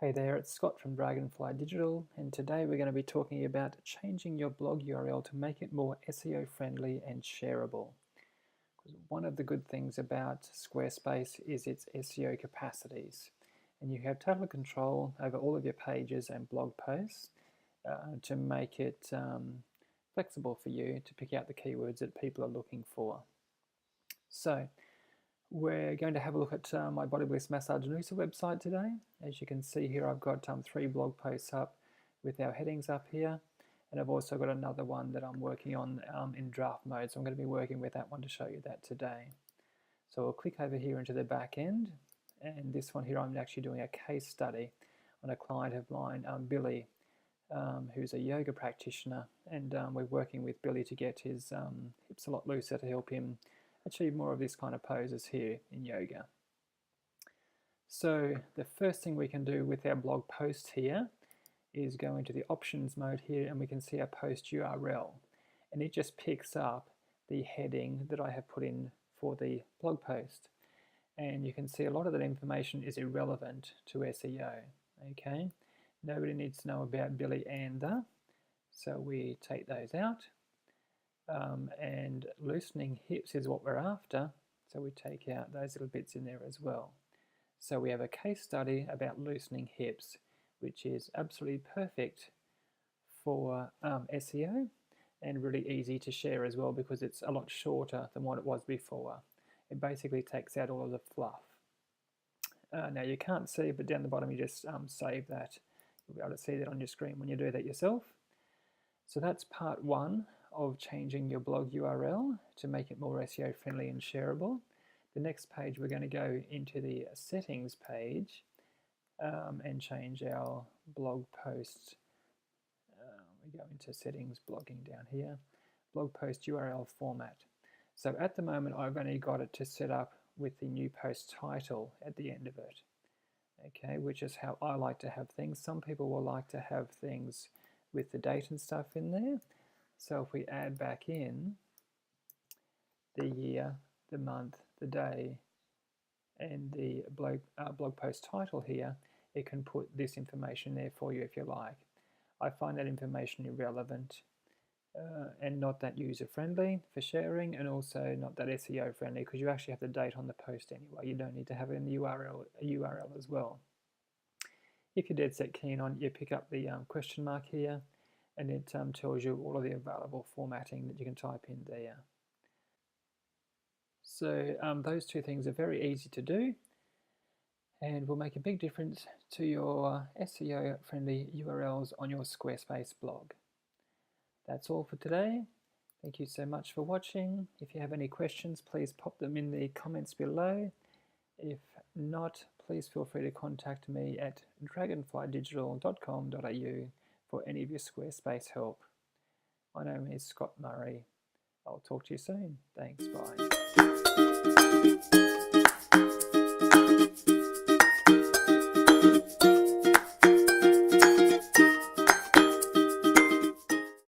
Hey there, it's Scott from Dragonfly Digital, and today we're going to be talking about changing your blog URL to make it more SEO friendly and shareable. Because one of the good things about Squarespace is its SEO capacities, and you have total control over all of your pages and blog posts to make it flexible for you to pick out the keywords that people are looking for. So, we're going to have a look at my Body Bliss Massage Noosa website today. As you can see here, I've got 3 blog posts up with our headings up here, and I've also got another one that I'm working on in draft mode, so I'm going to be working with that one to show you that today. So I'll click over here into the back end, and this one here I'm actually doing a case study on a client of mine, Billy, who's a yoga practitioner, and we're working with Billy to get his hips a lot looser to help him achieve more of this kind of poses here in yoga. So the first thing we can do with our blog post here is go into the options mode here, and we can see our post URL, and it just picks up the heading that I have put in for the blog post, and you can see a lot of that information is irrelevant to SEO. Okay, nobody needs to know about Billy and so we take those out. And loosening hips is what we're after, so we take out those little bits in there as well. So we have a case study about loosening hips, which is absolutely perfect for SEO and really easy to share as well, because it's a lot shorter than what it was before. It basically takes out all of the fluff. Now you can't see, but down the bottom you just save that. You'll be able to see that on your screen when you do that yourself. So that's part one of changing your blog URL to make it more SEO friendly and shareable. The next page, we're going to go into the settings page and change our blog post. We go into settings, blogging down here, blog post URL format. So at the moment I've only got it to set up with the new post title at the end of it, okay, which is how I like to have things. Some people will like to have things with the date and stuff in there. So if we add back in the year, the month, the day, and the blog post title here, it can put this information there for you if you like. I find that information irrelevant and not that user-friendly for sharing, and also not that SEO-friendly, because you actually have the date on the post anyway. You don't need to have it in the URL as well. If you're dead set keen on it, you pick up the question mark here, and it tells you all of the available formatting that you can type in there. So those two things are very easy to do and will make a big difference to your SEO-friendly URLs on your Squarespace blog. That's all for today. Thank you so much for watching. If you have any questions, please pop them in the comments below. If not, please feel free to contact me at dragonflydigital.com.au for any of your Squarespace help. My name is Scott Murray. I'll talk to you soon. Thanks, bye.